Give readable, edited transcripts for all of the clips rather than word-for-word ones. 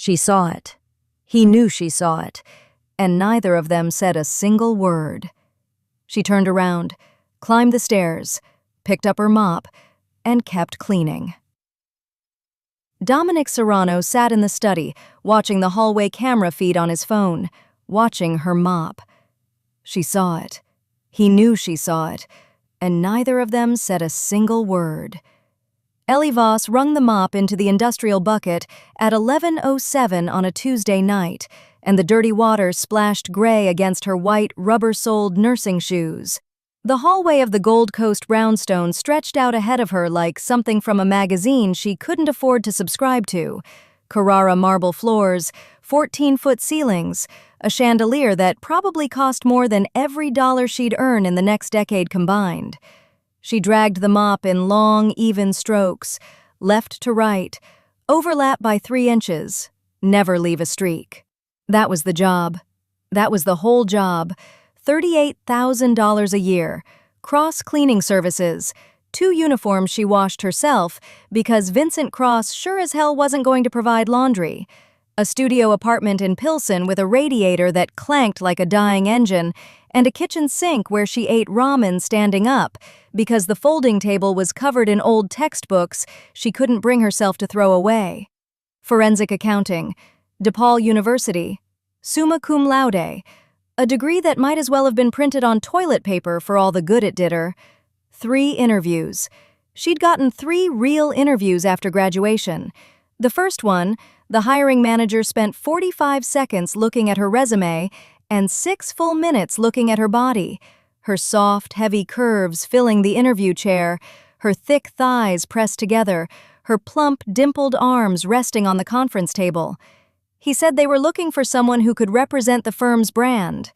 She saw it. He knew she saw it, and neither of them said a single word. She turned around, climbed the stairs, picked up her mop, and kept cleaning. Dominic Serrano sat in the study, watching the hallway camera feed on his phone, watching her mop. She saw it. He knew she saw it, and neither of them said a single word. Ellie Voss wrung the mop into the industrial bucket at 11:07 on a Tuesday night, and the dirty water splashed gray against her white, rubber-soled nursing shoes. The hallway of the Gold Coast brownstone stretched out ahead of her like something from a magazine she couldn't afford to subscribe to. Carrara marble floors, 14-foot ceilings, a chandelier that probably cost more than every dollar she'd earn in the next decade combined. She dragged the mop in long, even strokes, left to right, overlap by 3 inches, never leave a streak. That was the job. That was the whole job. $38,000 a year, cross-cleaning services, 2 uniforms she washed herself because Vincent Cross sure as hell wasn't going to provide laundry, a studio apartment in Pilsen with a radiator that clanked like a dying engine, and a kitchen sink where she ate ramen standing up because the folding table was covered in old textbooks she couldn't bring herself to throw away. Forensic accounting, DePaul University, summa cum laude, a degree that might as well have been printed on toilet paper for all the good it did her. 3 interviews. She'd gotten 3 real interviews after graduation. The first one, the hiring manager spent 45 seconds looking at her resume and 6 full minutes looking at her body, her soft, heavy curves filling the interview chair, her thick thighs pressed together, her plump, dimpled arms resting on the conference table. He said they were looking for someone who could represent the firm's brand.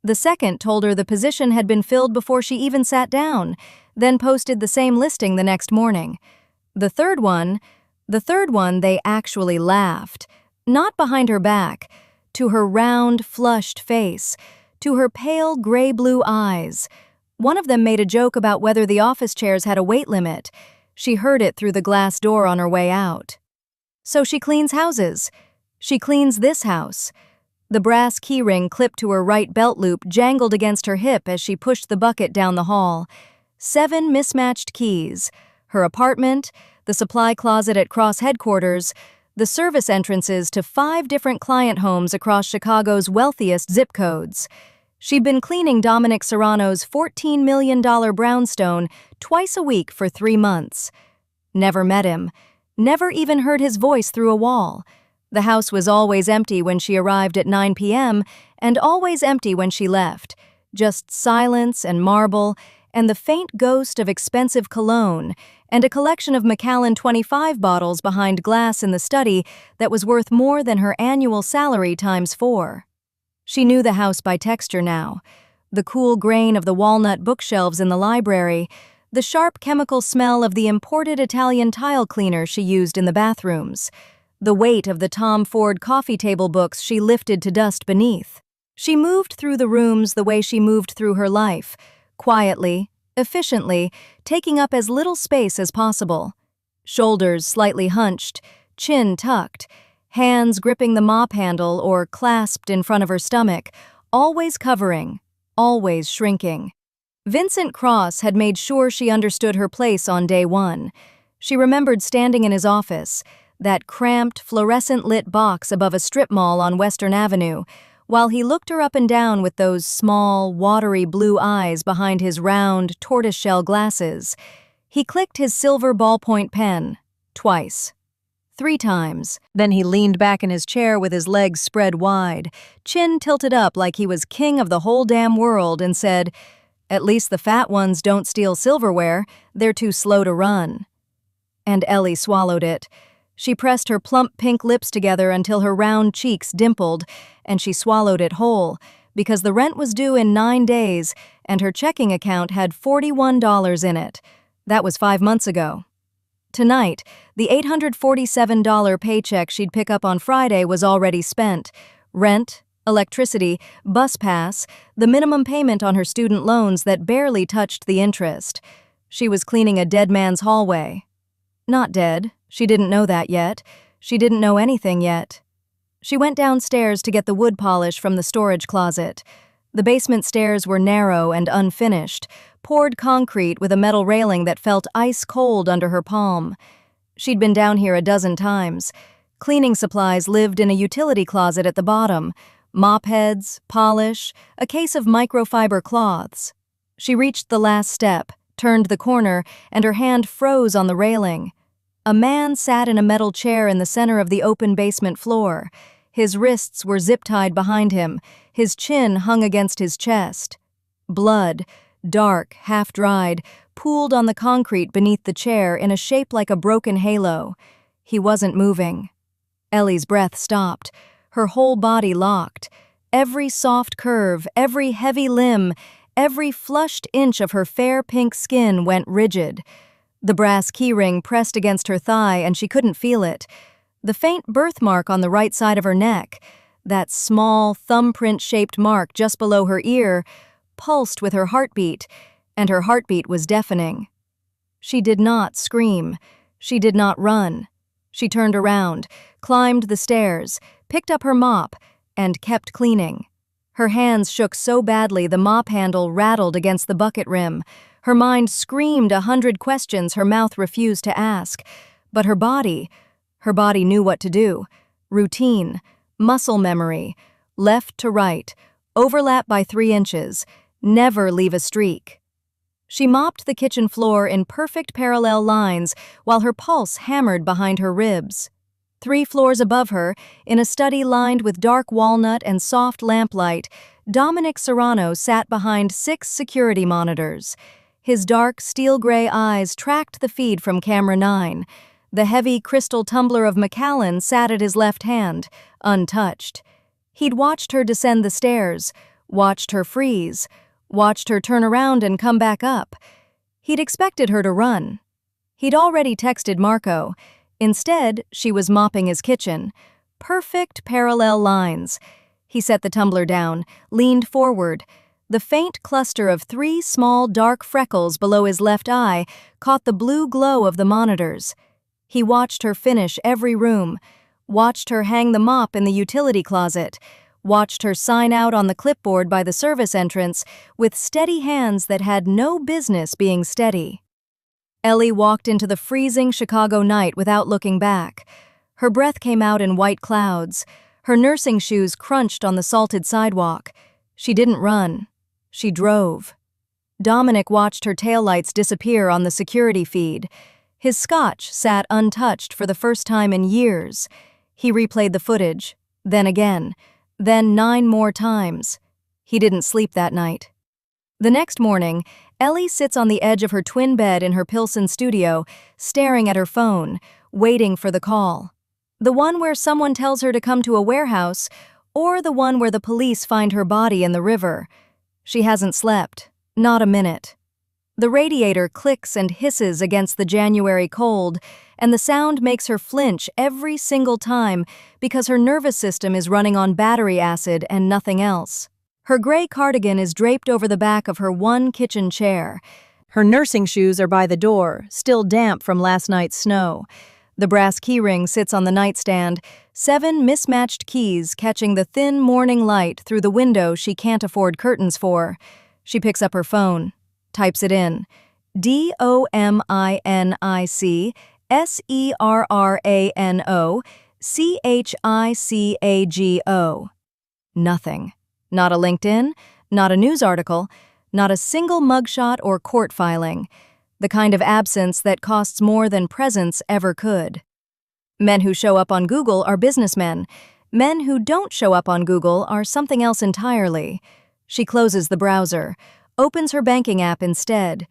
The second told her the position had been filled before she even sat down, then posted the same listing the next morning. The third one, they actually laughed, not behind her back, to her round, flushed face, to her pale gray-blue eyes. One of them made a joke about whether the office chairs had a weight limit. She heard it through the glass door on her way out. So she cleans houses. She cleans this house. The brass keyring clipped to her right belt loop jangled against her hip as she pushed the bucket down the hall. 7 mismatched keys. Her apartment, the supply closet at Cross headquarters, the service entrances to 5 different client homes across Chicago's wealthiest zip codes. She'd been cleaning Dominic Serrano's $14 million brownstone twice a week for 3 months. Never met him. Never even heard his voice through a wall. The house was always empty when she arrived at 9 p.m. and always empty when she left. Just silence and marble and the faint ghost of expensive cologne and a collection of Macallan 25 bottles behind glass in the study that was worth more than her annual salary times 4. She knew the house by texture now. The cool grain of the walnut bookshelves in the library, the sharp chemical smell of the imported Italian tile cleaner she used in the bathrooms, the weight of the Tom Ford coffee table books she lifted to dust beneath. She moved through the rooms the way she moved through her life, quietly, efficiently, taking up as little space as possible. Shoulders slightly hunched, chin tucked, hands gripping the mop handle or clasped in front of her stomach, always covering, always shrinking. Vincent Cross had made sure she understood her place on day 1. She remembered standing in his office, that cramped, fluorescent-lit box above a strip mall on Western Avenue, while he looked her up and down with those small, watery blue eyes behind his round, tortoiseshell glasses. He clicked his silver ballpoint pen, twice. 3 times. Then he leaned back in his chair with his legs spread wide, chin tilted up like he was king of the whole damn world, and said, "At least the fat ones don't steal silverware. They're too slow to run." And Ellie swallowed it. She pressed her plump pink lips together until her round cheeks dimpled, and she swallowed it whole, because the rent was due in 9 days, and her checking account had $41 in it. That was 5 months ago. Tonight, the $847 paycheck she'd pick up on Friday was already spent. Rent, electricity, bus pass, the minimum payment on her student loans that barely touched the interest. She was cleaning a dead man's hallway. Not dead. She didn't know that yet. She didn't know anything yet. She went downstairs to get the wood polish from the storage closet. The basement stairs were narrow and unfinished, poured concrete with a metal railing that felt ice cold under her palm. She'd been down here a dozen times. Cleaning supplies lived in a utility closet at the bottom. Mop heads, polish, a case of microfiber cloths. She reached the last step, turned the corner, and her hand froze on the railing. A man sat in a metal chair in the center of the open basement floor. His wrists were zip-tied behind him, his chin hung against his chest. Blood, dark, half-dried, pooled on the concrete beneath the chair in a shape like a broken halo. He wasn't moving. Ellie's breath stopped, her whole body locked. Every soft curve, every heavy limb, every flushed inch of her fair pink skin went rigid. The brass keyring pressed against her thigh and she couldn't feel it. The faint birthmark on the right side of her neck, that small, thumbprint-shaped mark just below her ear, pulsed with her heartbeat, and her heartbeat was deafening. She did not scream. She did not run. She turned around, climbed the stairs, picked up her mop, and kept cleaning. Her hands shook so badly the mop handle rattled against the bucket rim. Her mind screamed 100 questions her mouth refused to ask. But her body knew what to do. Routine, muscle memory, left to right, overlap by 3 inches, never leave a streak. She mopped the kitchen floor in perfect parallel lines while her pulse hammered behind her ribs. 3 floors above her, in a study lined with dark walnut and soft lamplight, Dominic Serrano sat behind 6 security monitors. His dark, steel-gray eyes tracked the feed from camera 9. The heavy crystal tumbler of Macallan sat at his left hand, untouched. He'd watched her descend the stairs, watched her freeze, watched her turn around and come back up. He'd expected her to run. He'd already texted Marco. Instead, she was mopping his kitchen. Perfect parallel lines. He set the tumbler down, leaned forward. The faint cluster of 3 small dark freckles below his left eye caught the blue glow of the monitors. He watched her finish every room, watched her hang the mop in the utility closet, watched her sign out on the clipboard by the service entrance with steady hands that had no business being steady. Ellie walked into the freezing Chicago night without looking back. Her breath came out in white clouds. Her nursing shoes crunched on the salted sidewalk. She didn't run. She drove. Dominic watched her taillights disappear on the security feed. His scotch sat untouched for the first time in years. He replayed the footage, then again, then 9 more times. He didn't sleep that night. The next morning, Ellie sits on the edge of her twin bed in her Pilsen studio, staring at her phone, waiting for the call. The one where someone tells her to come to a warehouse, or the one where the police find her body in the river. She hasn't slept, not a minute. The radiator clicks and hisses against the January cold, and the sound makes her flinch every single time because her nervous system is running on battery acid and nothing else. Her gray cardigan is draped over the back of her one kitchen chair. Her nursing shoes are by the door, still damp from last night's snow. The brass keyring sits on the nightstand, 7 mismatched keys catching the thin morning light through the window she can't afford curtains for. She picks up her phone, types it in. DOMINICSERRANOCHICAGO. Nothing. Not a LinkedIn, not a news article, not a single mugshot or court filing. The kind of absence that costs more than presence ever could. Men who show up on Google are businessmen. Men who don't show up on Google are something else entirely. She closes the browser, opens her banking app instead.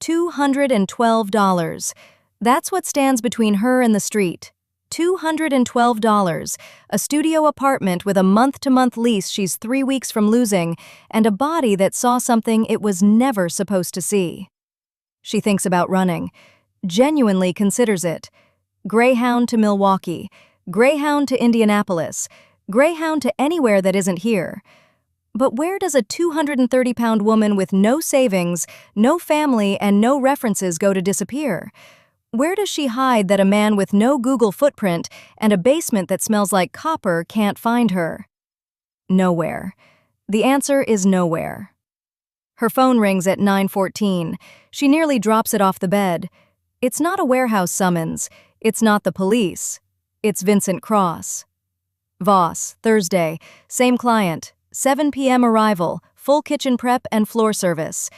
$212. That's what stands between her and the street. $212, a studio apartment with a month-to-month lease she's 3 weeks from losing, and a body that saw something it was never supposed to see. She thinks about running, genuinely considers it. Greyhound to Milwaukee, Greyhound to Indianapolis, Greyhound to anywhere that isn't here. But where does a 230-pound woman with no savings, no family, and no references go to disappear? Where does she hide that a man with no Google footprint and a basement that smells like copper can't find her? Nowhere. The answer is nowhere. Her phone rings at 9:14. She nearly drops it off the bed. It's not a warehouse summons. It's not the police. It's Vincent Cross. Voss, Thursday, same client, 7 p.m. arrival, full kitchen prep and floor service.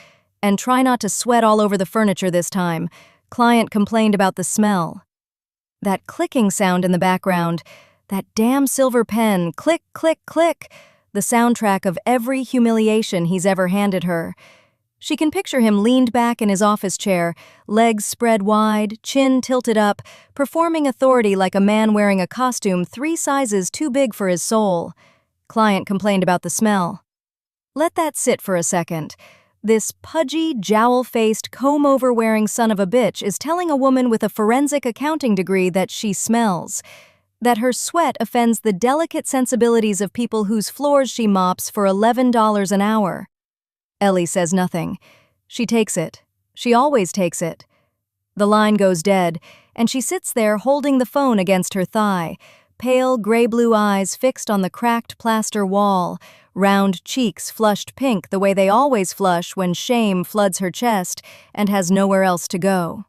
And try not to sweat all over the furniture this time. Client complained about the smell. That clicking sound in the background, that damn silver pen, click, click, click, the soundtrack of every humiliation he's ever handed her. She can picture him leaned back in his office chair, legs spread wide, chin tilted up, performing authority like a man wearing a costume 3 sizes too big for his soul. Client complained about the smell. Let that sit for a second. This pudgy, jowl-faced, comb-over-wearing son of a bitch is telling a woman with a forensic accounting degree that she smells, that her sweat offends the delicate sensibilities of people whose floors she mops for $11 an hour. Ellie says nothing. She takes it. She always takes it. The line goes dead, and she sits there holding the phone against her thigh, pale gray-blue eyes fixed on the cracked plaster wall, round cheeks flushed pink the way they always flush when shame floods her chest and has nowhere else to go.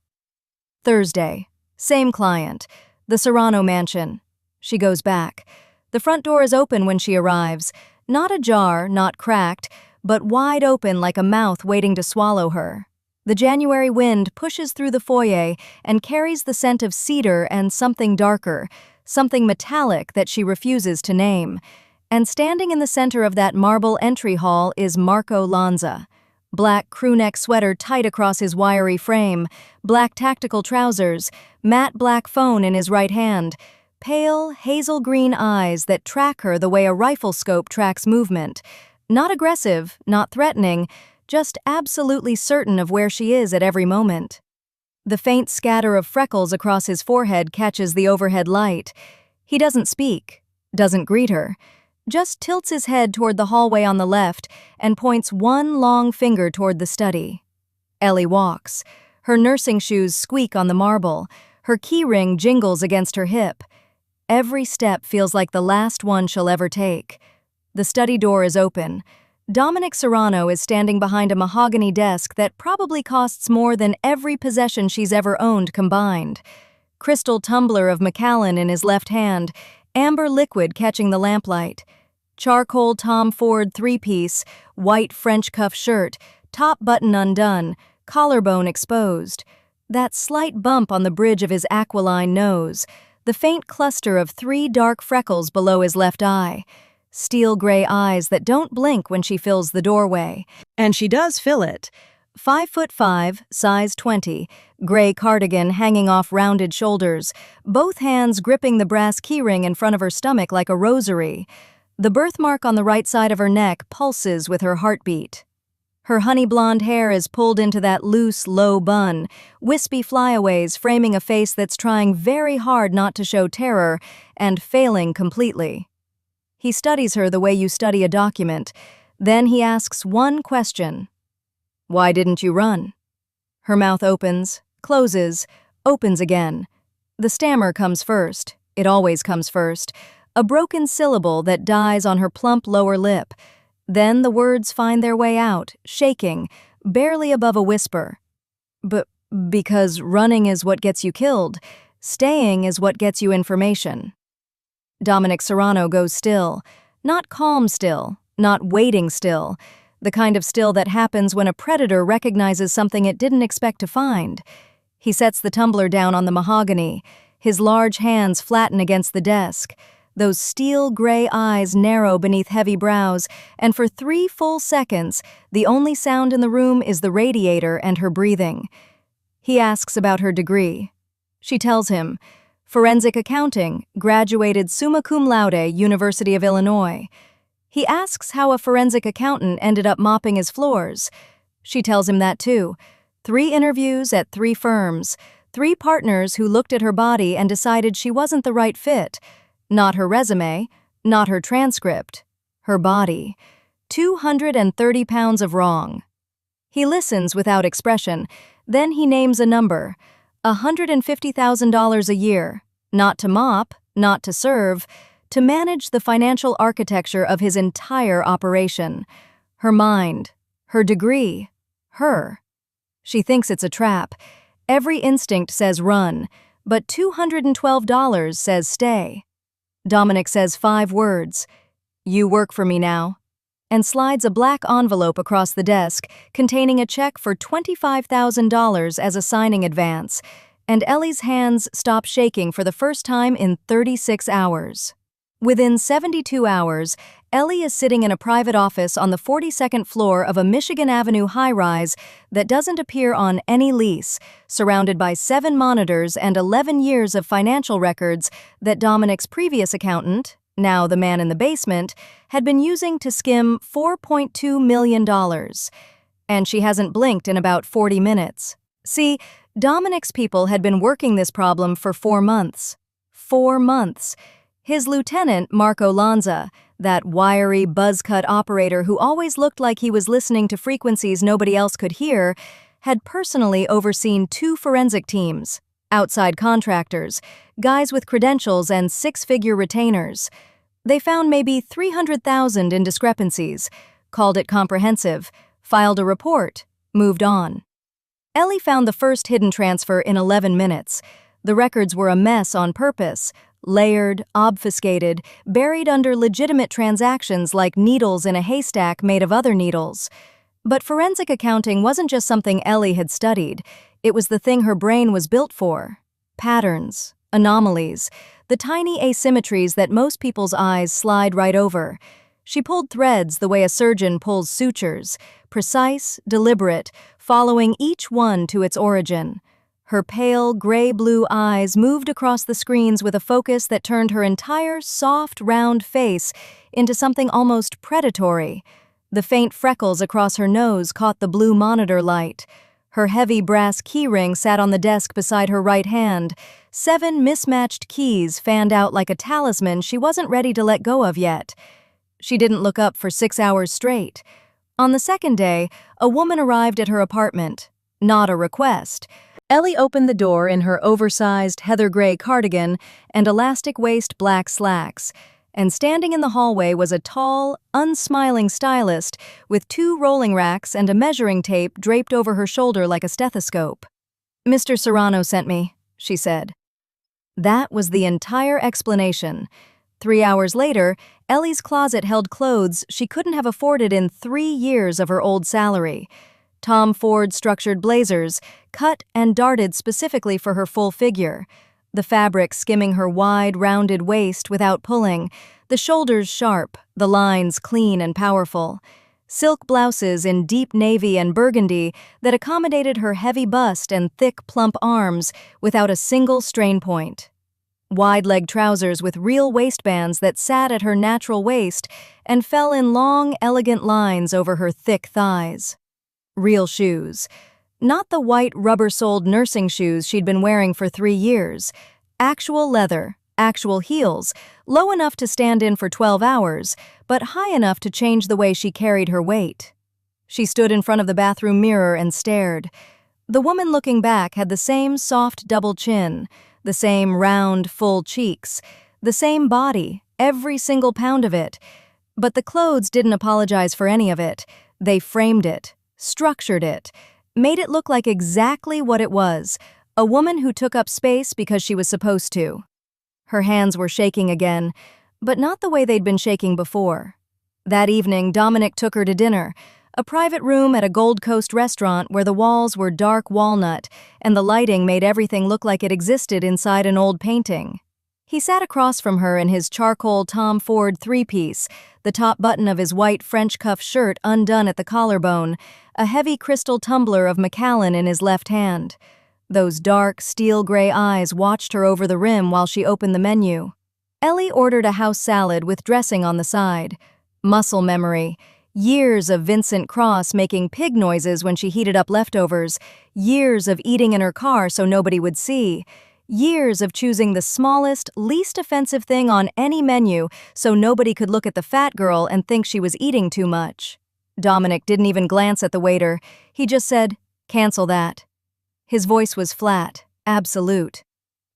Thursday. Same client. The Serrano mansion. She goes back. The front door is open when she arrives. Not ajar, not cracked, but wide open like a mouth waiting to swallow her. The January wind pushes through the foyer and carries the scent of cedar and something darker, something metallic that she refuses to name. And standing in the center of that marble entry hall is Marco Lanza. Black crewneck sweater tight across his wiry frame, black tactical trousers, matte black phone in his right hand, pale, hazel-green eyes that track her the way a rifle scope tracks movement. Not aggressive, not threatening, just absolutely certain of where she is at every moment. The faint scatter of freckles across his forehead catches the overhead light. He doesn't speak, doesn't greet her, just tilts his head toward the hallway on the left and points one long finger toward the study. Ellie walks. Her nursing shoes squeak on the marble. Her keyring jingles against her hip. Every step feels like the last one she'll ever take. The study door is open. Dominic Serrano is standing behind a mahogany desk that probably costs more than every possession she's ever owned combined. Crystal tumbler of Macallan in his left hand, amber liquid catching the lamplight. Charcoal Tom Ford 3-piece, white French cuff shirt, top button undone, collarbone exposed. That slight bump on the bridge of his aquiline nose, the faint cluster of 3 dark freckles below his left eye. Steel gray eyes that don't blink when she fills the doorway. And she does fill it. 5'5", size 20, gray cardigan hanging off rounded shoulders, both hands gripping the brass keyring in front of her stomach like a rosary. The birthmark on the right side of her neck pulses with her heartbeat. Her honey blonde hair is pulled into that loose, low bun, wispy flyaways framing a face that's trying very hard not to show terror and failing completely. He studies her the way you study a document. Then he asks one question. Why didn't you run? Her mouth opens, closes, opens again. The stammer comes first. It always comes first. A broken syllable that dies on her plump lower lip. Then the words find their way out, shaking, barely above a whisper. Because running is what gets you killed. Staying is what gets you information. Dominic Serrano goes still. Not calm still, not waiting still. The kind of still that happens when a predator recognizes something it didn't expect to find. He sets the tumbler down on the mahogany. His large hands flatten against the desk. Those steel gray eyes narrow beneath heavy brows, and for 3 full seconds, the only sound in the room is the radiator and her breathing. He asks about her degree. She tells him, forensic accounting, graduated summa cum laude, University of Illinois. He asks how a forensic accountant ended up mopping his floors. She tells him that too. 3 interviews at 3 firms, 3 partners who looked at her body and decided she wasn't the right fit. Not her resume, not her transcript, her body. 230 pounds of wrong. He listens without expression, then he names a number. $150,000 a year, not to mop, not to serve, to manage the financial architecture of his entire operation. Her mind, her degree, her. She thinks it's a trap. Every instinct says run, but $212 says stay. Dominic says 5 words, "You work for me now," and slides a black envelope across the desk containing a check for $25,000 as a signing advance, and Ellie's hands stop shaking for the first time in 36 hours. Within 72 hours, Ellie is sitting in a private office on the 42nd floor of a Michigan Avenue high-rise that doesn't appear on any lease, surrounded by 7 monitors and 11 years of financial records that Dominic's previous accountant, now the man in the basement, had been using to skim $4.2 million. And she hasn't blinked in about 40 minutes. See, Dominic's people had been working this problem for 4 months. 4 months. His lieutenant, Marco Lanza, that wiry, buzz-cut operator who always looked like he was listening to frequencies nobody else could hear, had personally overseen 2 forensic teams, outside contractors, guys with credentials and 6-figure retainers. They found maybe 300,000 in discrepancies, called it comprehensive, filed a report, moved on. Ellie found the first hidden transfer in 11 minutes. The records were a mess on purpose, layered, obfuscated, buried under legitimate transactions like needles in a haystack made of other needles. But forensic accounting wasn't just something Ellie had studied, it was the thing her brain was built for. Patterns, anomalies, the tiny asymmetries that most people's eyes slide right over. She pulled threads the way a surgeon pulls sutures, precise, deliberate, following each one to its origin. Her pale, gray-blue eyes moved across the screens with a focus that turned her entire soft, round face into something almost predatory. The faint freckles across her nose caught the blue monitor light. Her heavy brass keyring sat on the desk beside her right hand. 7 mismatched keys fanned out like a talisman she wasn't ready to let go of yet. She didn't look up for 6 hours straight. On the second day, a woman arrived at her apartment. Not a request. Ellie opened the door in her oversized heather gray cardigan and elastic-waist black slacks, and standing in the hallway was a tall, unsmiling stylist with 2 rolling racks and a measuring tape draped over her shoulder like a stethoscope. "Mr. Serrano sent me," she said. That was the entire explanation. 3 hours later, Ellie's closet held clothes she couldn't have afforded in 3 years of her old salary. Tom Ford structured blazers, cut and darted specifically for her full figure, the fabric skimming her wide, rounded waist without pulling, the shoulders sharp, the lines clean and powerful. Silk blouses in deep navy and burgundy that accommodated her heavy bust and thick, plump arms without a single strain point. Wide-leg trousers with real waistbands that sat at her natural waist and fell in long, elegant lines over her thick thighs. Real shoes. Not the white rubber-soled nursing shoes she'd been wearing for 3 years. Actual leather, actual heels, low enough to stand in for 12 hours, but high enough to change the way she carried her weight. She stood in front of the bathroom mirror and stared. The woman looking back had the same soft double chin, the same round, full cheeks, the same body, every single pound of it. But the clothes didn't apologize for any of it. They framed it, structured it, made it look like exactly what it was, a woman who took up space because she was supposed to. Her hands were shaking again, but not the way they'd been shaking before. That evening, Dominic took her to dinner, a private room at a Gold Coast restaurant where the walls were dark walnut and the lighting made everything look like it existed inside an old painting. He sat across from her in his charcoal Tom Ford 3-piece, the top button of his white French cuff shirt undone at the collarbone, a heavy crystal tumbler of Macallan in his left hand. Those dark, steel-gray eyes watched her over the rim while she opened the menu. Ellie ordered a house salad with dressing on the side. Muscle memory. Years of Vincent Cross making pig noises when she heated up leftovers. Years of eating in her car so nobody would see. Years of choosing the smallest, least offensive thing on any menu so nobody could look at the fat girl and think she was eating too much. Dominic didn't even glance at the waiter. He just said, "Cancel that." His voice was flat, Absolute.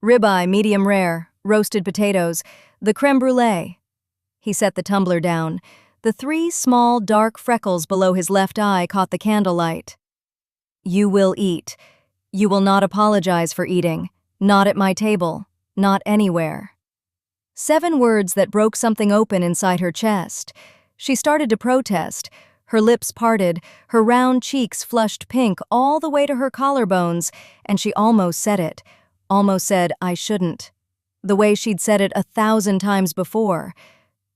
Ribeye, medium rare, roasted potatoes, the creme brulee. He set the tumbler down. The 3 small, dark freckles below his left eye caught the candlelight. You will eat. You will not apologize for eating. Not at my table. Not anywhere. 7 words that broke something open inside her chest. She started to protest. Her lips parted, her round cheeks flushed pink all the way to her collarbones, and she almost said it. Almost said, I shouldn't. The way she'd said it 1,000 times before.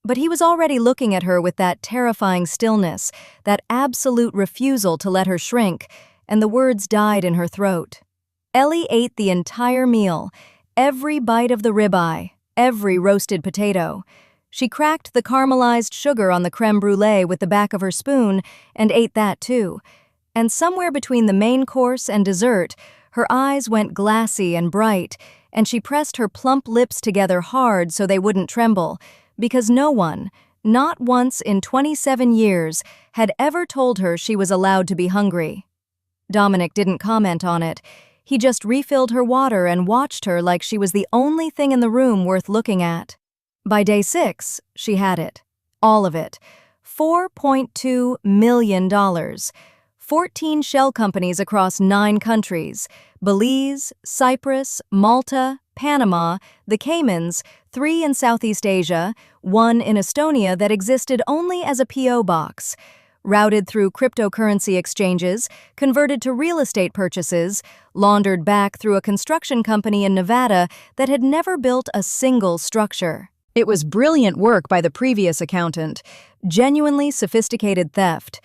But he was already looking at her with that terrifying stillness, that absolute refusal to let her shrink, and the words died in her throat. Ellie ate the entire meal, every bite of the ribeye, every roasted potato. She cracked the caramelized sugar on the creme brulee with the back of her spoon and ate that too. And somewhere between the main course and dessert, her eyes went glassy and bright, and she pressed her plump lips together hard so they wouldn't tremble, because no one, not once in 27 years, had ever told her she was allowed to be hungry. Dominic didn't comment on it. He just refilled her water and watched her like she was the only thing in the room worth looking at. By day 6, she had it. All of it. $4.2 million. 14 shell companies across 9 countries. Belize, Cyprus, Malta, Panama, the Caymans, 3 in Southeast Asia, 1 in Estonia that existed only as a P.O. box. Routed through cryptocurrency exchanges, converted to real estate purchases, laundered back through a construction company in Nevada that had never built a single structure. It was brilliant work by the previous accountant, genuinely sophisticated theft.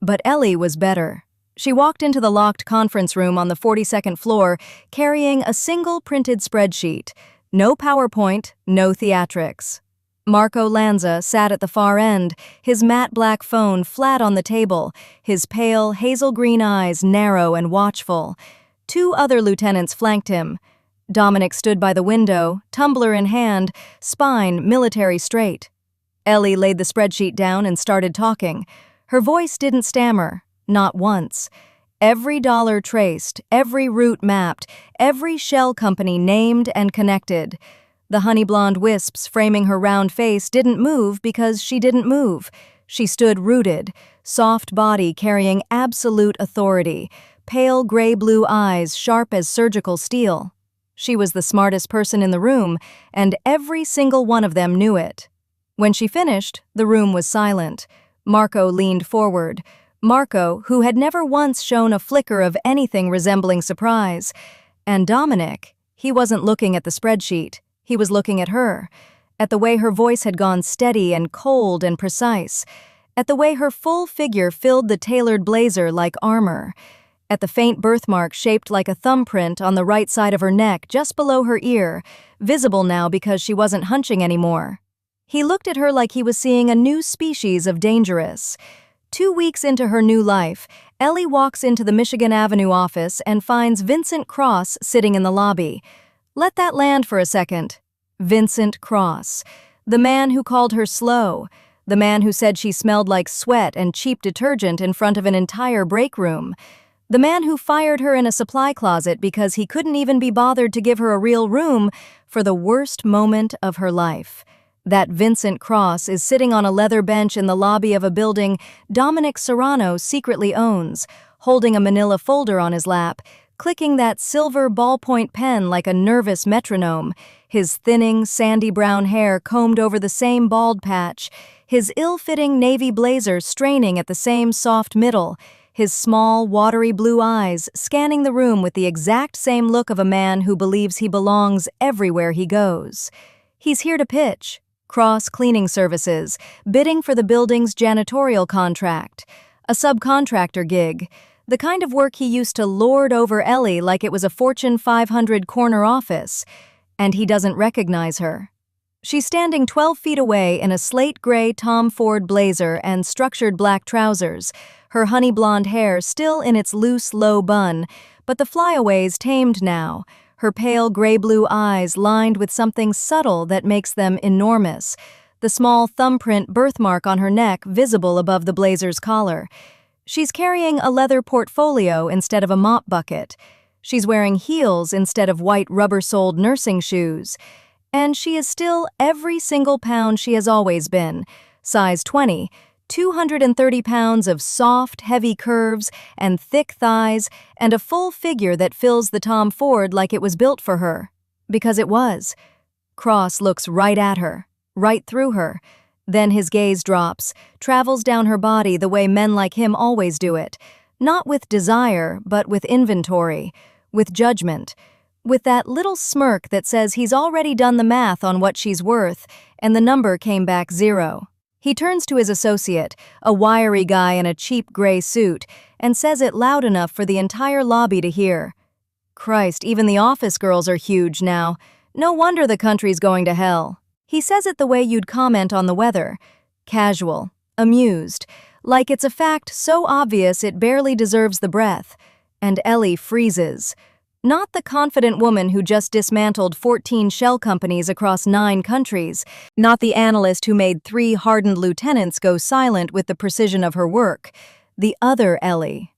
But Ellie was better. She walked into the locked conference room on the 42nd floor, carrying a single printed spreadsheet. No PowerPoint, no theatrics. Marco Lanza sat at the far end, his matte black phone flat on the table, his pale, hazel-green eyes narrow and watchful. 2 other lieutenants flanked him. Dominic stood by the window, tumbler in hand, spine military straight. Ellie laid the spreadsheet down and started talking. Her voice didn't stammer, not once. Every dollar traced, every route mapped, every shell company named and connected. The honey blonde wisps framing her round face didn't move because she didn't move. She stood rooted, soft body carrying absolute authority, pale gray-blue eyes sharp as surgical steel. She was the smartest person in the room, and every single one of them knew it. When she finished, the room was silent. Marco leaned forward. Marco, who had never once shown a flicker of anything resembling surprise. And Dominic, he wasn't looking at the spreadsheet. He was looking at her, at the way her voice had gone steady and cold and precise, at the way her full figure filled the tailored blazer like armor, at the faint birthmark shaped like a thumbprint on the right side of her neck just below her ear, visible now because she wasn't hunching anymore. He looked at her like he was seeing a new species of dangerous. 2 weeks into her new life, Ellie walks into the Michigan Avenue office and finds Vincent Cross sitting in the lobby. Let that land for a second. Vincent Cross. The man who called her slow. The man who said she smelled like sweat and cheap detergent in front of an entire break room. The man who fired her in a supply closet because he couldn't even be bothered to give her a real room for the worst moment of her life. That Vincent Cross is sitting on a leather bench in the lobby of a building Dominic Serrano secretly owns, holding a manila folder on his lap, clicking that silver ballpoint pen like a nervous metronome, his thinning, sandy brown hair combed over the same bald patch, his ill-fitting navy blazer straining at the same soft middle, his small, watery blue eyes scanning the room with the exact same look of a man who believes he belongs everywhere he goes. He's here to pitch. Cross Cleaning Services, bidding for the building's janitorial contract. A subcontractor gig. The kind of work he used to lord over Ellie like it was a Fortune 500 corner office. And he doesn't recognize her. She's standing 12 feet away in a slate gray Tom Ford blazer and structured black trousers, her honey blonde hair still in its loose, low bun, but the flyaways tamed now, her pale gray-blue eyes lined with something subtle that makes them enormous, the small thumbprint birthmark on her neck visible above the blazer's collar. She's carrying a leather portfolio instead of a mop bucket. She's wearing heels instead of white rubber-soled nursing shoes. And she is still every single pound she has always been. Size 20, 230 pounds of soft, heavy curves and thick thighs and a full figure that fills the Tom Ford like it was built for her. Because it was. Cross looks right at her, right through her. Then his gaze drops, travels down her body the way men like him always do it. Not with desire, but with inventory, with judgment, with that little smirk that says he's already done the math on what she's worth, and the number came back 0. He turns to his associate, a wiry guy in a cheap gray suit, and says it loud enough for the entire lobby to hear. Christ, even the office girls are huge now. No wonder the country's going to hell. He says it the way you'd comment on the weather. Casual, amused, like it's a fact so obvious it barely deserves the breath. And Ellie freezes. Not the confident woman who just dismantled 14 shell companies across 9 countries. Not the analyst who made 3 hardened lieutenants go silent with the precision of her work. The other Ellie.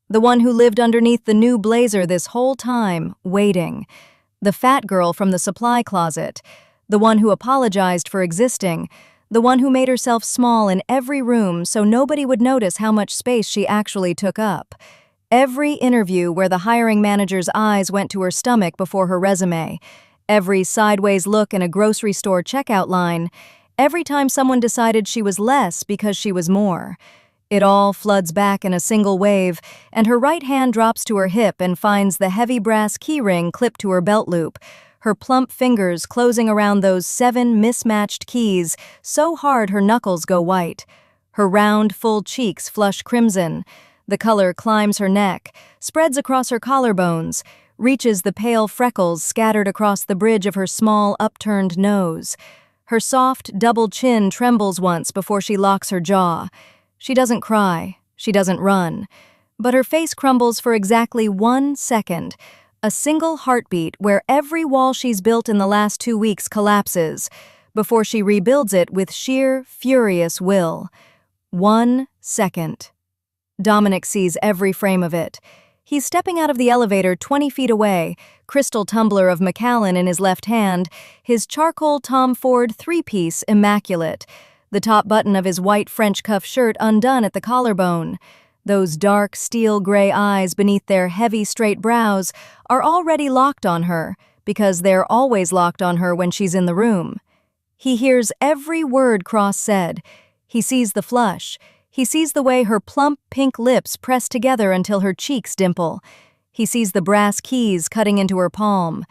The one who lived underneath the new blazer this whole time, waiting. The fat girl from the supply closet. The one who apologized for existing. The one who made herself small in every room so nobody would notice how much space she actually took up. Every interview where the hiring manager's eyes went to her stomach before her resume. Every sideways look in a grocery store checkout line. Every time someone decided she was less because she was more. It all floods back in a single wave, and her right hand drops to her hip and finds the heavy brass keyring clipped to her belt loop, her plump fingers closing around those 7 mismatched keys so hard her knuckles go white. Her round, full cheeks flush crimson. The color climbs her neck, spreads across her collarbones, reaches the pale freckles scattered across the bridge of her small, upturned nose. Her soft, double chin trembles once before she locks her jaw. She doesn't cry, she doesn't run, but her face crumbles for exactly 1 second, a single heartbeat where every wall she's built in the last 2 weeks collapses, before she rebuilds it with sheer, furious will. 1 second. Dominic sees every frame of it. He's stepping out of the elevator 20 feet away, crystal tumbler of Macallan in his left hand, his charcoal Tom Ford 3-piece immaculate, the top button of his white French cuff shirt undone at the collarbone. Those dark, steel-gray eyes beneath their heavy, straight brows are already locked on her, because they're always locked on her when she's in the room. He hears every word Cross said. He sees the flush. He sees the way her plump pink lips press together until her cheeks dimple. He sees the brass keys cutting into her palm.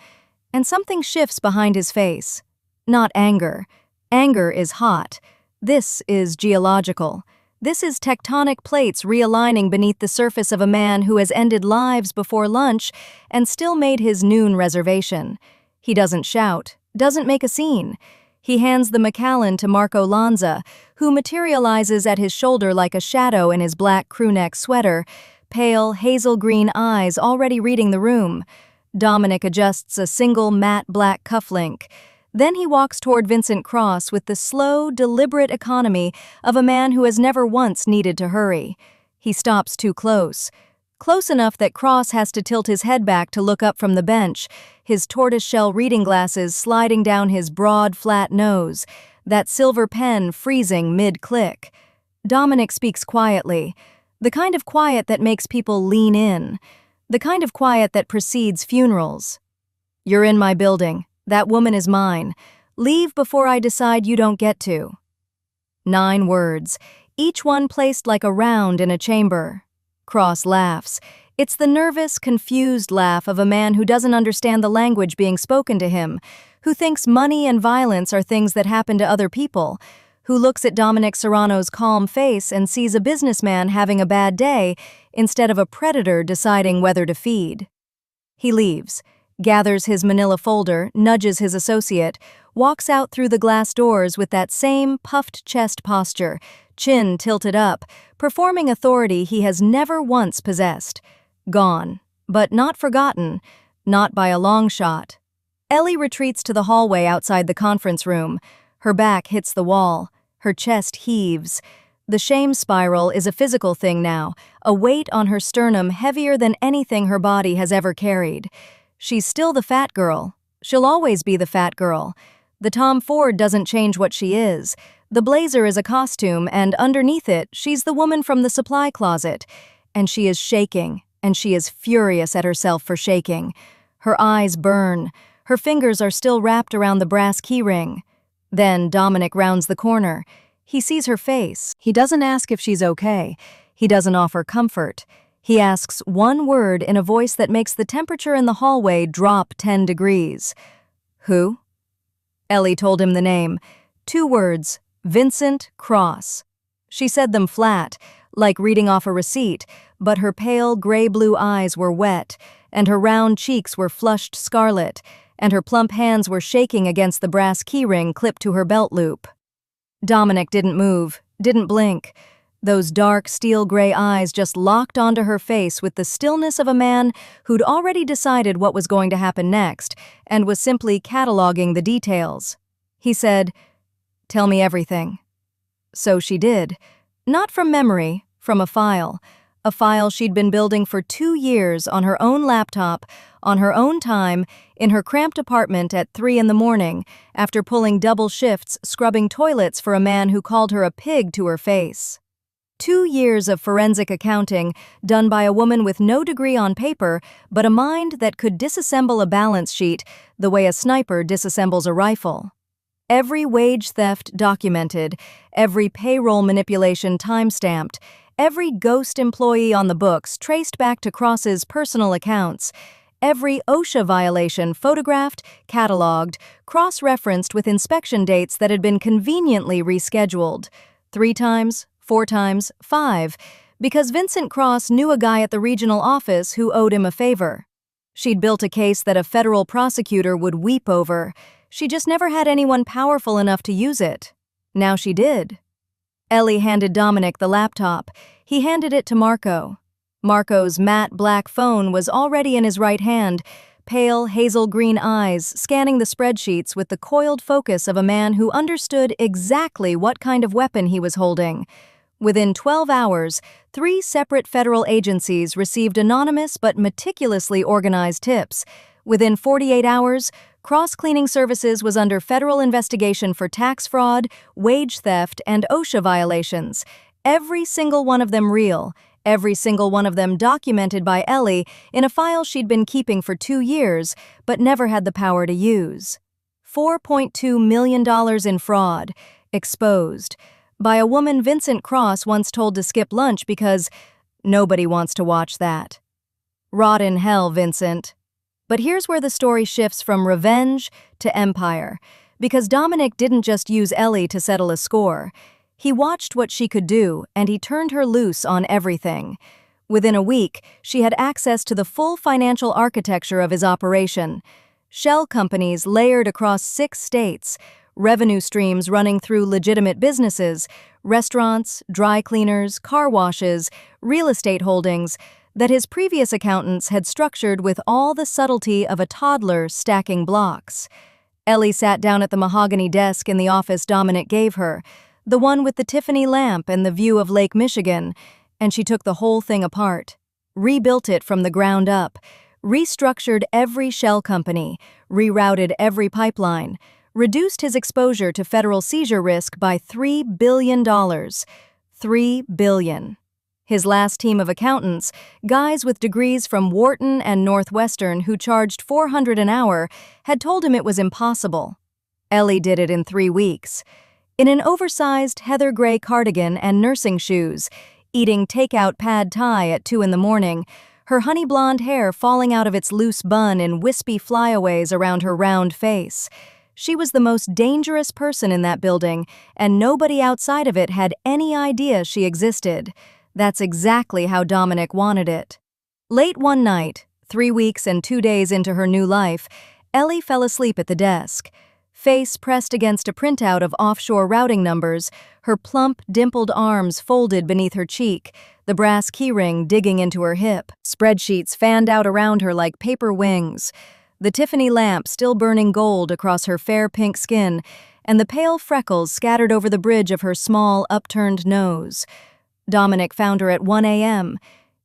And something shifts behind his face. Not anger. Anger is hot. This is geological. This is tectonic plates realigning beneath the surface of a man who has ended lives before lunch and still made his noon reservation. He doesn't shout, doesn't make a scene. He hands the Macallan to Marco Lanza, who materializes at his shoulder like a shadow in his black crewneck sweater, pale, hazel-green eyes already reading the room. Dominic adjusts a single matte black cufflink. Then he walks toward Vincent Cross with the slow, deliberate economy of a man who has never once needed to hurry. He stops too close. Close enough that Cross has to tilt his head back to look up from the bench, his tortoiseshell reading glasses sliding down his broad, flat nose, that silver pen freezing mid-click. Dominic speaks quietly, the kind of quiet that makes people lean in, the kind of quiet that precedes funerals. "You're in my building. That woman is mine. Leave before I decide you don't get to." 9 words, each one placed like a round in a chamber. Cross laughs. It's the nervous, confused laugh of a man who doesn't understand the language being spoken to him, who thinks money and violence are things that happen to other people, who looks at Dominic Serrano's calm face and sees a businessman having a bad day instead of a predator deciding whether to feed. He leaves, gathers his manila folder, nudges his associate, walks out through the glass doors with that same puffed chest posture, chin tilted up, performing authority he has never once possessed. Gone, but not forgotten, not by a long shot. Ellie retreats to the hallway outside the conference room. Her back hits the wall. Her chest heaves. The shame spiral is a physical thing now, a weight on her sternum heavier than anything her body has ever carried. She's still the fat girl. She'll always be the fat girl. The Tom Ford doesn't change what she is. The blazer is a costume, and underneath it, she's the woman from the supply closet. And she is shaking, and she is furious at herself for shaking. Her eyes burn. Her fingers are still wrapped around the brass keyring. Then Dominic rounds the corner. He sees her face. He doesn't ask if she's okay. He doesn't offer comfort. He asks one word in a voice that makes the temperature in the hallway drop 10 degrees. Who? Ellie told him the name. 2 words, Vincent Cross. She said them flat, like reading off a receipt, but her pale gray-blue eyes were wet, and her round cheeks were flushed scarlet, and her plump hands were shaking against the brass keyring clipped to her belt loop. Dominic didn't move, didn't blink. Those dark, steel-gray eyes just locked onto her face with the stillness of a man who'd already decided what was going to happen next and was simply cataloging the details. He said, "Tell me everything." So she did. Not from memory, from a file she'd been building for 2 years on her own laptop, on her own time, in her cramped apartment at 3 in the morning, after pulling double shifts scrubbing toilets for a man who called her a pig to her face. 2 years of forensic accounting done by a woman with no degree on paper, but a mind that could disassemble a balance sheet the way a sniper disassembles a rifle. Every wage theft documented, every payroll manipulation time-stamped, every ghost employee on the books traced back to Cross's personal accounts, every OSHA violation photographed, cataloged, cross-referenced with inspection dates that had been conveniently rescheduled. 3 times, 4 times, 5, because Vincent Cross knew a guy at the regional office who owed him a favor. She'd built a case that a federal prosecutor would weep over. She just never had anyone powerful enough to use it. Now she did. Ellie handed Dominic the laptop. He handed it to Marco. Marco's matte black phone was already in his right hand, pale hazel green eyes scanning the spreadsheets with the coiled focus of a man who understood exactly what kind of weapon he was holding. Within 12 hours, 3 separate federal agencies received anonymous but meticulously organized tips. Within 48 hours, Cross Cleaning Services was under federal investigation for tax fraud, wage theft, and OSHA violations. Every single one of them real, every single one of them documented by Ellie in a file she'd been keeping for 2 years, but never had the power to use. $4.2 million in fraud, exposed, by a woman Vincent Cross once told to skip lunch because nobody wants to watch that. Rot in hell, Vincent. But here's where the story shifts from revenge to empire, because Dominic didn't just use Ellie to settle a score. He watched what she could do, and he turned her loose on everything. Within a week, she had access to the full financial architecture of his operation. Shell companies layered across 6 states, revenue streams running through legitimate businesses, restaurants, dry cleaners, car washes, real estate holdings, that his previous accountants had structured with all the subtlety of a toddler stacking blocks. Ellie sat down at the mahogany desk in the office Dominic gave her, the one with the Tiffany lamp and the view of Lake Michigan, and she took the whole thing apart, rebuilt it from the ground up, restructured every shell company, rerouted every pipeline, reduced his exposure to federal seizure risk by $3 billion. $3 billion. His last team of accountants, guys with degrees from Wharton and Northwestern who charged $400 an hour, had told him it was impossible. Ellie did it in 3 weeks. In an oversized heather gray cardigan and nursing shoes, eating takeout pad thai at 2 in the morning, her honey blonde hair falling out of its loose bun in wispy flyaways around her round face. She was the most dangerous person in that building, and nobody outside of it had any idea she existed. That's exactly how Dominic wanted it. Late one night, 3 weeks and 2 days into her new life, Ellie fell asleep at the desk. Face pressed against a printout of offshore routing numbers, her plump, dimpled arms folded beneath her cheek, the brass keyring digging into her hip. Spreadsheets fanned out around her like paper wings, the Tiffany lamp still burning gold across her fair pink skin, and the pale freckles scattered over the bridge of her small, upturned nose. Dominic found her at 1 a.m.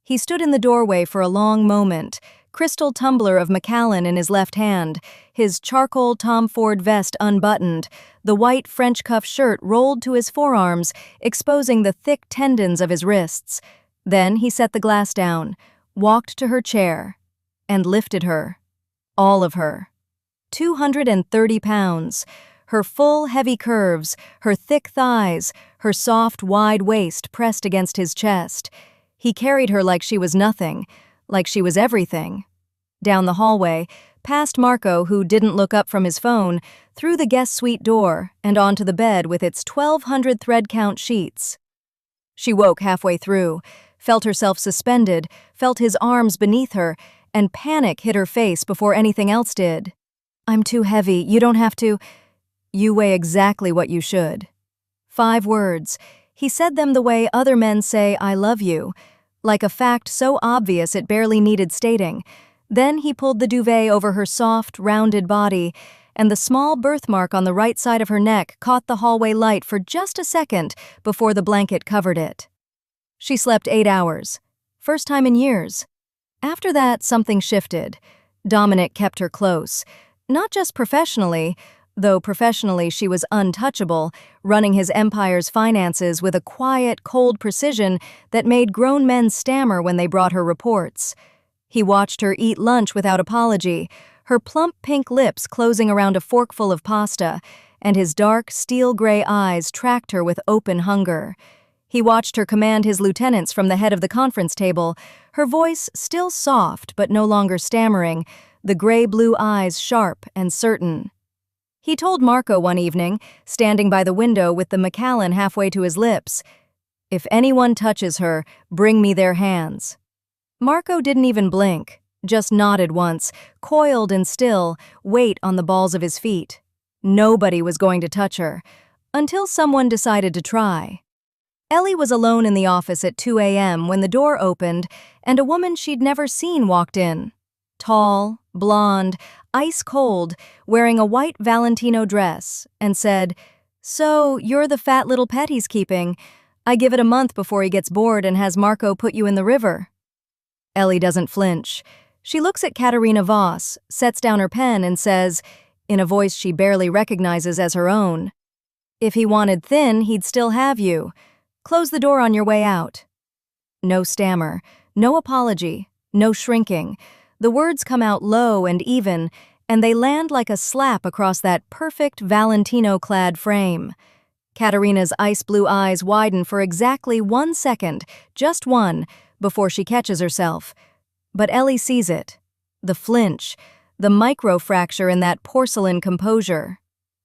He stood in the doorway for a long moment, crystal tumbler of Macallan in his left hand, his charcoal Tom Ford vest unbuttoned, the white French cuff shirt rolled to his forearms, exposing the thick tendons of his wrists. Then he set the glass down, walked to her chair, and lifted her. All of her. 230 pounds. Her full, heavy curves, her thick thighs, her soft, wide waist pressed against his chest. He carried her like she was nothing, like she was everything. Down the hallway, past Marco, who didn't look up from his phone, through the guest suite door and onto the bed with its 1,200 thread-count sheets. She woke halfway through, felt herself suspended, felt his arms beneath her, and panic hit her face before anything else did. "I'm too heavy, you don't have to—" "You weigh exactly what you should." 5 words. He said them the way other men say, "I love you," like a fact so obvious it barely needed stating. Then he pulled the duvet over her soft, rounded body, and the small birthmark on the right side of her neck caught the hallway light for just a second before the blanket covered it. She slept 8 hours. First time in years. After that, something shifted. Dominic kept her close. Not just professionally, though professionally she was untouchable, running his empire's finances with a quiet, cold precision that made grown men stammer when they brought her reports. He watched her eat lunch without apology, her plump pink lips closing around a forkful of pasta, and his dark, steel-gray eyes tracked her with open hunger. He watched her command his lieutenants from the head of the conference table, her voice still soft but no longer stammering, the gray-blue eyes sharp and certain. He told Marco one evening, standing by the window with the Macallan halfway to his lips, "If anyone touches her, bring me their hands." Marco didn't even blink, just nodded once, coiled and still, weight on the balls of his feet. Nobody was going to touch her, until someone decided to try. Ellie was alone in the office at 2 a.m. when the door opened and a woman she'd never seen walked in. Tall, blonde, ice-cold, wearing a white Valentino dress, and said, "So, you're the fat little pet he's keeping. I give it a month before he gets bored and has Marco put you in the river." Ellie doesn't flinch. She looks at Katerina Voss, sets down her pen and says, in a voice she barely recognizes as her own, "If he wanted thin, he'd still have you. Close the door on your way out." No stammer, no apology, no shrinking. The words come out low and even, and they land like a slap across that perfect Valentino-clad frame. Katerina's ice-blue eyes widen for exactly 1 second, just one, before she catches herself. But Ellie sees it. The flinch, the micro-fracture in that porcelain composure.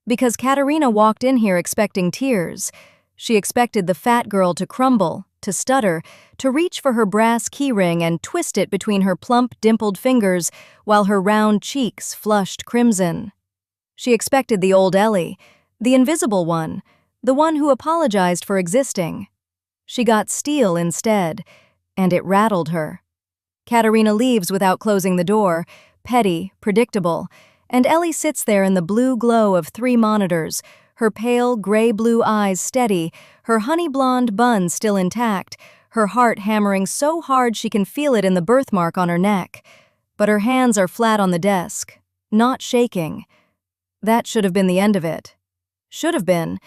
Because Katerina walked in here expecting tears. She expected the fat girl to crumble, to stutter, to reach for her brass keyring and twist it between her plump, dimpled fingers while her round cheeks flushed crimson. She expected the old Ellie, the invisible one, the one who apologized for existing. She got steel instead, and it rattled her. Katerina leaves without closing the door, petty, predictable, and Ellie sits there in the blue glow of 3 monitors, her pale, gray-blue eyes steady, her honey-blonde bun still intact, her heart hammering so hard she can feel it in the birthmark on her neck. But her hands are flat on the desk, not shaking. That should have been the end of it. Should have been.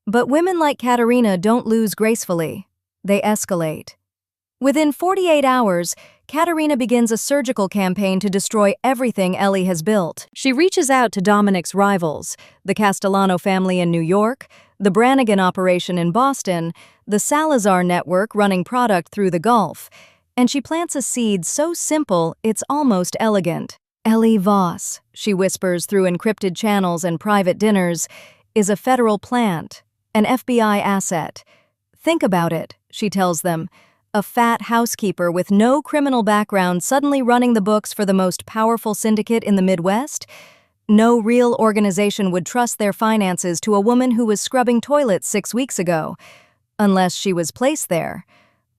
But women like Katerina don't lose gracefully. They escalate. Within 48 hours, Katerina begins a surgical campaign to destroy everything Ellie has built. She reaches out to Dominic's rivals, the Castellano family in New York, the Brannigan operation in Boston, the Salazar network running product through the Gulf, and she plants a seed so simple it's almost elegant. Ellie Voss, she whispers through encrypted channels and private dinners, is a federal plant, an FBI asset. Think about it, she tells them. A fat housekeeper with no criminal background suddenly running the books for the most powerful syndicate in the Midwest? No real organization would trust their finances to a woman who was scrubbing toilets 6 weeks ago. Unless she was placed there.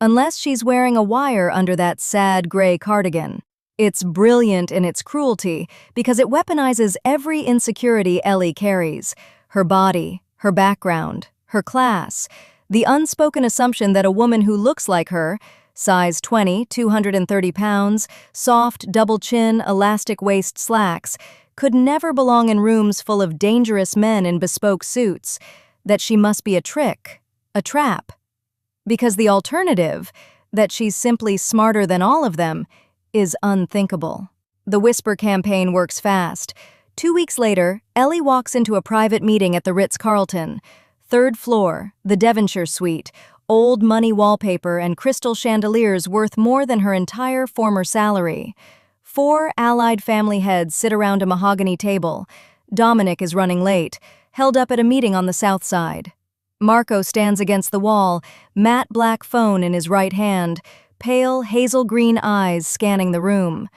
Unless she's wearing a wire under that sad gray cardigan. It's brilliant in its cruelty because it weaponizes every insecurity Ellie carries. Her body, her background, her class, the unspoken assumption that a woman who looks like her, size 20, 230 pounds, soft double chin, elastic waist slacks, could never belong in rooms full of dangerous men in bespoke suits, that she must be a trick, a trap. Because the alternative, that she's simply smarter than all of them, is unthinkable. The whisper campaign works fast. 2 weeks later, Ellie walks into a private meeting at the Ritz-Carlton. 3rd floor, the Devonshire suite, old money wallpaper and crystal chandeliers worth more than her entire former salary. 4 allied family heads sit around a mahogany table. Dominic is running late, held up at a meeting on the south side. Marco stands against the wall, matte black phone in his right hand, pale hazel green eyes scanning the room.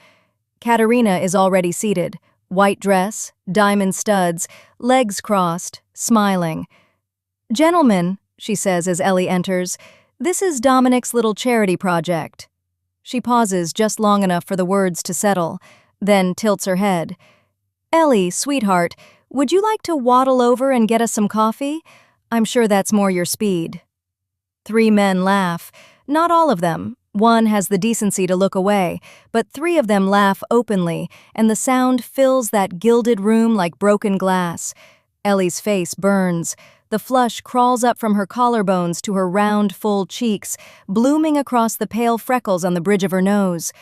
Katerina is already seated, white dress, diamond studs, legs crossed, smiling. "Gentlemen," she says as Ellie enters, "this is Dominic's little charity project." She pauses just long enough for the words to settle, then tilts her head. "Ellie, sweetheart, would you like to waddle over and get us some coffee? I'm sure that's more your speed." 3 men laugh. Not all of them. One has the decency to look away, but 3 of them laugh openly, and the sound fills that gilded room like broken glass. Ellie's face burns. The flush crawls up from her collarbones to her round, full cheeks, blooming across the pale freckles on the bridge of her nose.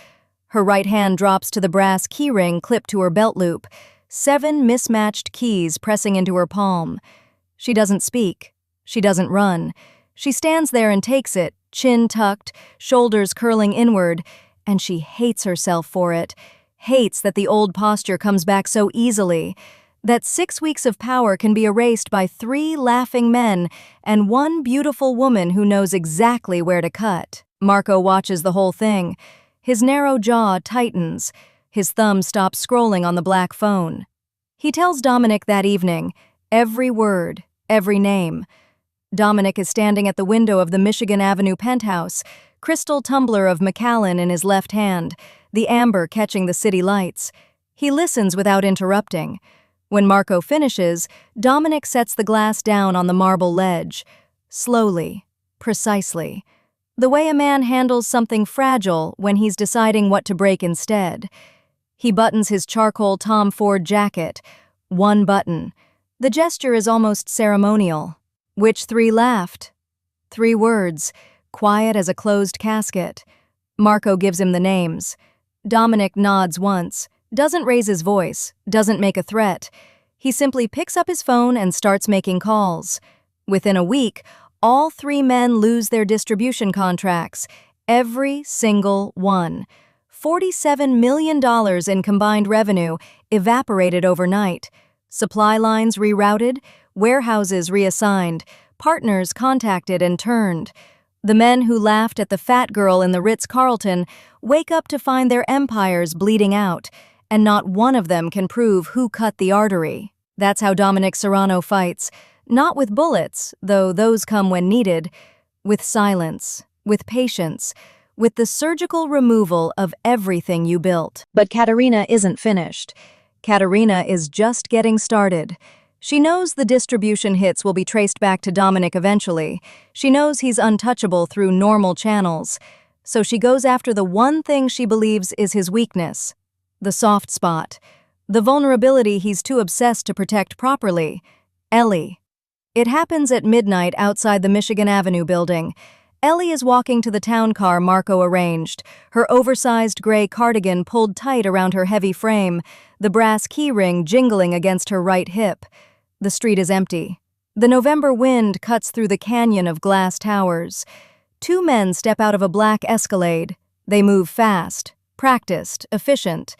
Her right hand drops to the brass keyring clipped to her belt loop, 7 mismatched keys pressing into her palm. She doesn't speak. She doesn't run. She stands there and takes it, chin tucked, shoulders curling inward, and she hates herself for it, hates that the old posture comes back so easily, that 6 weeks of power can be erased by 3 laughing men and 1 beautiful woman who knows exactly where to cut. Marco watches the whole thing. His narrow jaw tightens. His thumb stops scrolling on the black phone. He tells Dominic that evening, every word, every name. Dominic is standing at the window of the Michigan Avenue penthouse, crystal tumbler of Macallan in his left hand, the amber catching the city lights. He listens without interrupting. When Marco finishes, Dominic sets the glass down on the marble ledge. Slowly, precisely. The way a man handles something fragile when he's deciding what to break instead. He buttons his charcoal Tom Ford jacket. 1 button. The gesture is almost ceremonial. Which 3 laughed? 3 words, quiet as a closed casket. Marco gives him the names. Dominic nods once, doesn't raise his voice, doesn't make a threat. He simply picks up his phone and starts making calls. Within a week, all 3 men lose their distribution contracts, every single one. $47 million in combined revenue evaporated overnight. Supply lines rerouted, warehouses reassigned, partners contacted and turned. The men who laughed at the fat girl in the Ritz-Carlton wake up to find their empires bleeding out, and not one of them can prove who cut the artery. That's how Dominic Serrano fights, not with bullets, though those come when needed, with silence, with patience, with the surgical removal of everything you built. But Katerina isn't finished. Katerina is just getting started. She knows the distribution hits will be traced back to Dominic eventually. She knows he's untouchable through normal channels. So she goes after the one thing she believes is his weakness, the soft spot, the vulnerability he's too obsessed to protect properly, Ellie. It happens at midnight outside the Michigan Avenue building. Ellie is walking to the town car Marco arranged, her oversized gray cardigan pulled tight around her heavy frame, the brass keyring jingling against her right hip. The street is empty. The November wind cuts through the canyon of glass towers. 2 men step out of a black Escalade. They move fast, practiced, efficient.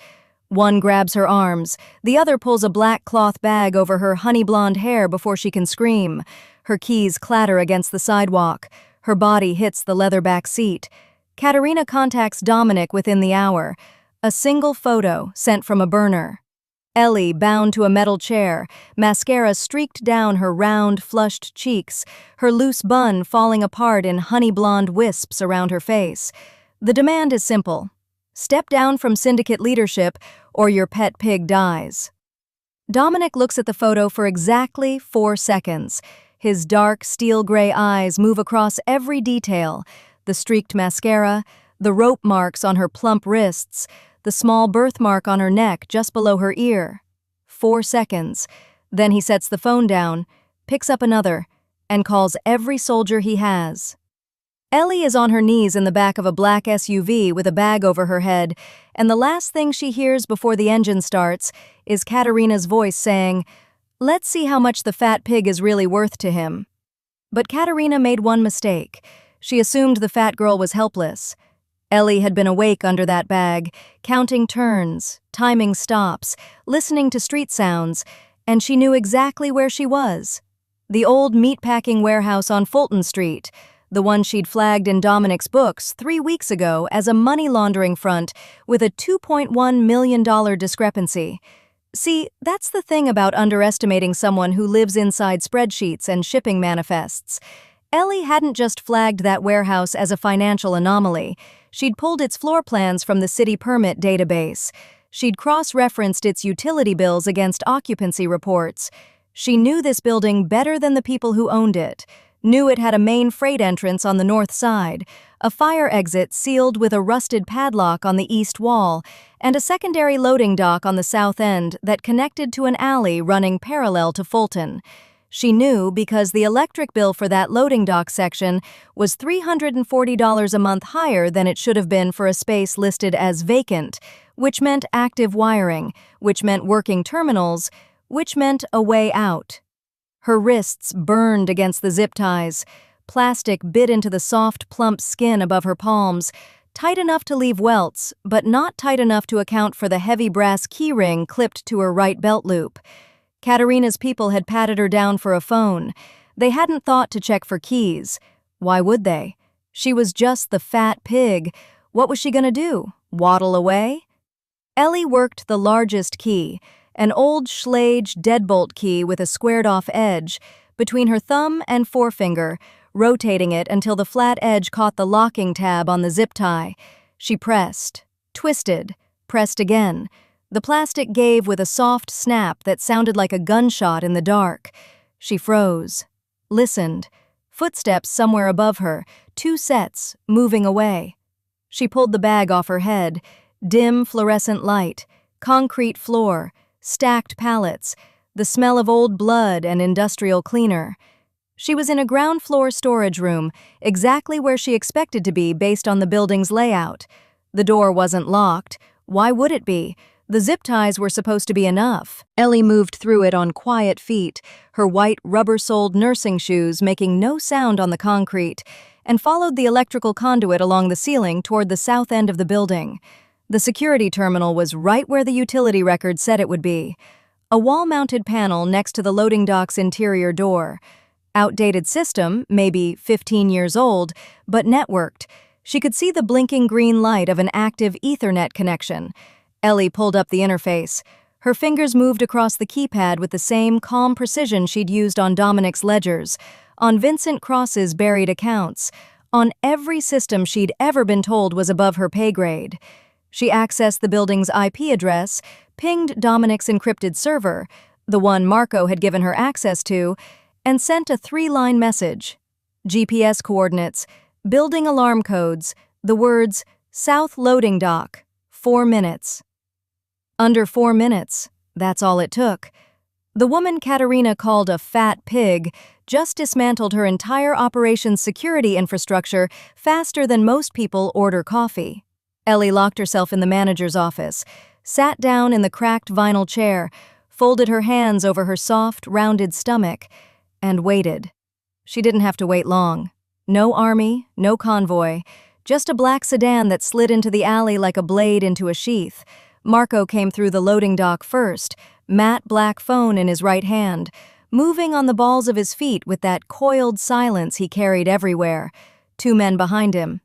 One grabs her arms. The other pulls a black cloth bag over her honey blonde hair before she can scream. Her keys clatter against the sidewalk. Her body hits the leather back seat. Katerina contacts Dominic within the hour. A single photo sent from a burner. Ellie bound to a metal chair, mascara streaked down her round, flushed cheeks, her loose bun falling apart in honey blonde wisps around her face. The demand is simple. Step down from syndicate leadership, or your pet pig dies. Dominic looks at the photo for exactly 4 seconds. His dark, steel-gray eyes move across every detail: the streaked mascara, the rope marks on her plump wrists, the small birthmark on her neck just below her ear. 4 seconds. Then he sets the phone down, picks up another, and calls every soldier he has. Ellie is on her knees in the back of a black SUV with a bag over her head, and the last thing she hears before the engine starts is Katerina's voice saying, "Let's see how much the fat pig is really worth to him." But Katerina made one mistake. She assumed the fat girl was helpless. Ellie had been awake under that bag, counting turns, timing stops, listening to street sounds, and she knew exactly where she was. The old meatpacking warehouse on Fulton Street, the one she'd flagged in Dominic's books 3 weeks ago as a money laundering front with a $2.1 million discrepancy. See, that's the thing about underestimating someone who lives inside spreadsheets and shipping manifests. Ellie hadn't just flagged that warehouse as a financial anomaly. She'd pulled its floor plans from the city permit database. She'd cross-referenced its utility bills against occupancy reports. She knew this building better than the people who owned it. Knew it had a main freight entrance on the north side, a fire exit sealed with a rusted padlock on the east wall, and a secondary loading dock on the south end that connected to an alley running parallel to Fulton. She knew because the electric bill for that loading dock section was $340 a month higher than it should have been for a space listed as vacant, which meant active wiring, which meant working terminals, which meant a way out. Her wrists burned against the zip ties. Plastic bit into the soft, plump skin above her palms, tight enough to leave welts, but not tight enough to account for the heavy brass keyring clipped to her right belt loop. Katerina's people had patted her down for a phone. They hadn't thought to check for keys. Why would they? She was just the fat pig. What was she gonna do? Waddle away? Ellie worked the largest key, an old Schlage deadbolt key with a squared-off edge, between her thumb and forefinger, rotating it until the flat edge caught the locking tab on the zip tie. She pressed, twisted, pressed again. The plastic gave with a soft snap that sounded like a gunshot in the dark. She froze, listened. Footsteps somewhere above her, 2 sets, moving away. She pulled the bag off her head. Dim fluorescent light, concrete floor, stacked pallets, the smell of old blood and industrial cleaner. She was in a ground-floor storage room, exactly where she expected to be based on the building's layout. The door wasn't locked. Why would it be? The zip ties were supposed to be enough. Ellie moved through it on quiet feet, her white rubber-soled nursing shoes making no sound on the concrete, and followed the electrical conduit along the ceiling toward the south end of the building. The security terminal was right where the utility record said it would be. A wall-mounted panel next to the loading dock's interior door. Outdated system, maybe 15 years old, but networked. She could see the blinking green light of an active Ethernet connection. Ellie pulled up the interface. Her fingers moved across the keypad with the same calm precision she'd used on Dominic's ledgers, on Vincent Cross's buried accounts, on every system she'd ever been told was above her pay grade. She accessed the building's IP address, pinged Dominic's encrypted server, the one Marco had given her access to, and sent a 3-line message. GPS coordinates, building alarm codes, the words, South Loading Dock, 4 minutes. Under 4 minutes, that's all it took. The woman Katerina called a fat pig just dismantled her entire operations security infrastructure faster than most people order coffee. Ellie locked herself in the manager's office, sat down in the cracked vinyl chair, folded her hands over her soft, rounded stomach, and waited. She didn't have to wait long. No army, no convoy, just a black sedan that slid into the alley like a blade into a sheath. Marco came through the loading dock first, matte black phone in his right hand, moving on the balls of his feet with that coiled silence he carried everywhere. 2 men behind him.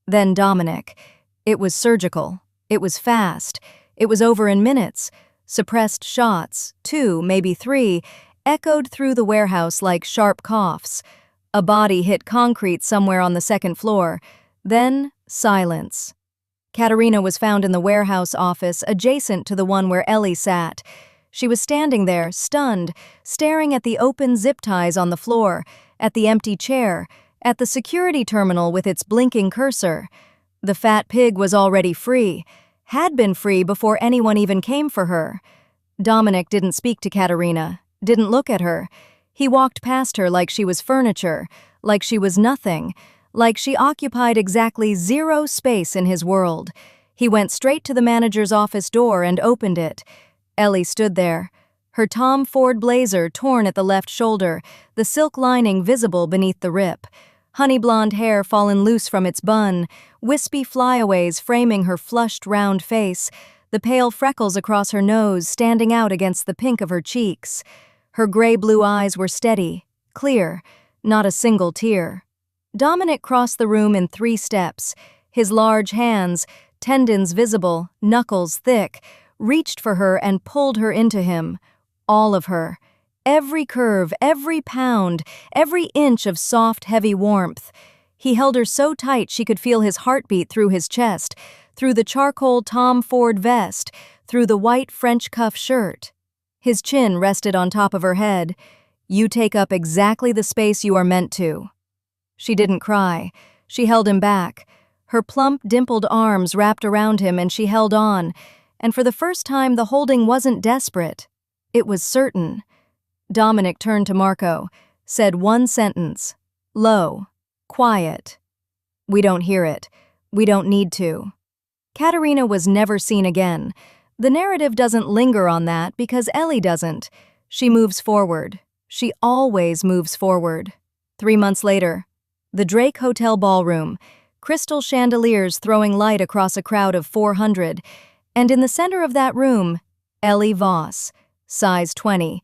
Then Dominic. It was surgical. It was fast. It was over in minutes. Suppressed shots, 2, maybe 3, echoed through the warehouse like sharp coughs. A body hit concrete somewhere on the second floor. Then, silence. Katerina was found in the warehouse office adjacent to the one where Ellie sat. She was standing there, stunned, staring at the open zip ties on the floor, at the empty chair, at the security terminal with its blinking cursor. The fat pig was already free, had been free before anyone even came for her. Dominic didn't speak to Katerina, didn't look at her. He walked past her like she was furniture, like she was nothing, like she occupied exactly 0 space in his world. He went straight to the manager's office door and opened it. Ellie stood there, her Tom Ford blazer torn at the left shoulder, the silk lining visible beneath the rip. Honey blonde hair fallen loose from its bun, wispy flyaways framing her flushed, round face, the pale freckles across her nose standing out against the pink of her cheeks. Her gray-blue eyes were steady, clear, not a single tear. Dominic crossed the room in 3 steps. His large hands, tendons visible, knuckles thick, reached for her and pulled her into him. All of her. Every curve, every pound, every inch of soft, heavy warmth. He held her so tight she could feel his heartbeat through his chest, through the charcoal Tom Ford vest, through the white French cuff shirt. His chin rested on top of her head. You take up exactly the space you are meant to. She didn't cry. She held him back. Her plump, dimpled arms wrapped around him and she held on. And for the first time, the holding wasn't desperate. It was certain. Dominic turned to Marco, said one sentence. Low. Quiet. We don't hear it. We don't need to. Katerina was never seen again. The narrative doesn't linger on that because Ellie doesn't. She moves forward. She always moves forward. 3 months later, the Drake Hotel ballroom, crystal chandeliers throwing light across a crowd of 400, and in the center of that room, Ellie Voss, size 20,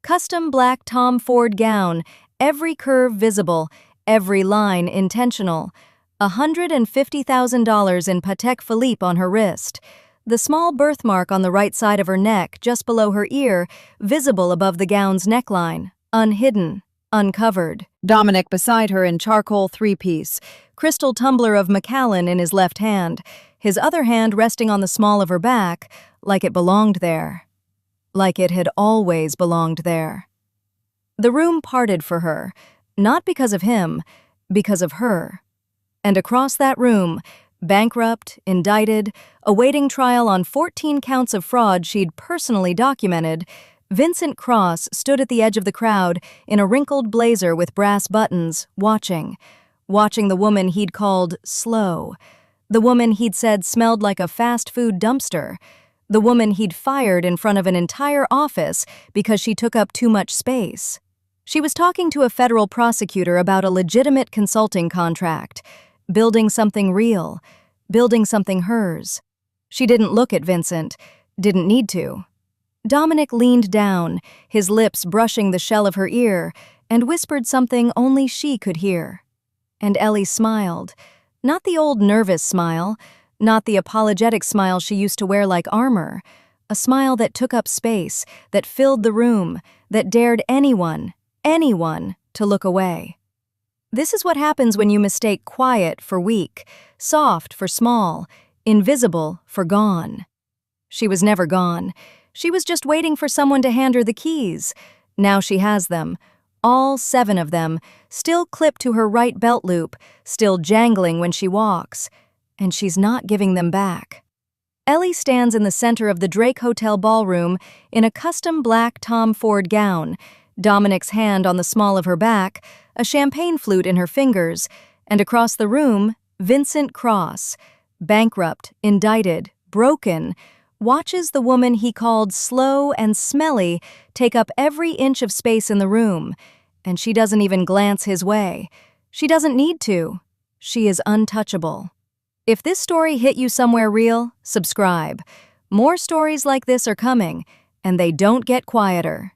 custom black Tom Ford gown, every curve visible, every line intentional, $150,000 in Patek Philippe on her wrist, the small birthmark on the right side of her neck just below her ear, visible above the gown's neckline, unhidden, uncovered. Dominic beside her in charcoal 3-piece, crystal tumbler of Macallan in his left hand, his other hand resting on the small of her back, like it belonged there. Like it had always belonged there. The room parted for her, not because of him, because of her. And across that room, bankrupt, indicted, awaiting trial on 14 counts of fraud she'd personally documented, Vincent Cross stood at the edge of the crowd in a wrinkled blazer with brass buttons, watching the woman he'd called slow, the woman he'd said smelled like a fast food dumpster, the woman he'd fired in front of an entire office because she took up too much space. She was talking to a federal prosecutor about a legitimate consulting contract, building something real, building something hers. She didn't look at Vincent, didn't need to. Dominic leaned down, his lips brushing the shell of her ear, and whispered something only she could hear. And Ellie smiled. Not the old nervous smile, not the apologetic smile she used to wear like armor. A smile that took up space, that filled the room, that dared anyone to look away. This is what happens when you mistake quiet for weak, soft for small, invisible for gone. She was never gone. She was just waiting for someone to hand her the keys. Now she has them. All 7 of them, still clipped to her right belt loop, still jangling when she walks. And she's not giving them back. Ellie stands in the center of the Drake Hotel ballroom in a custom black Tom Ford gown, Dominic's hand on the small of her back, a champagne flute in her fingers, and across the room, Vincent Cross, bankrupt, indicted, broken, watches the woman he called slow and smelly take up every inch of space in the room, and she doesn't even glance his way. She doesn't need to. She is untouchable. If this story hit you somewhere real, subscribe. More stories like this are coming, and they don't get quieter.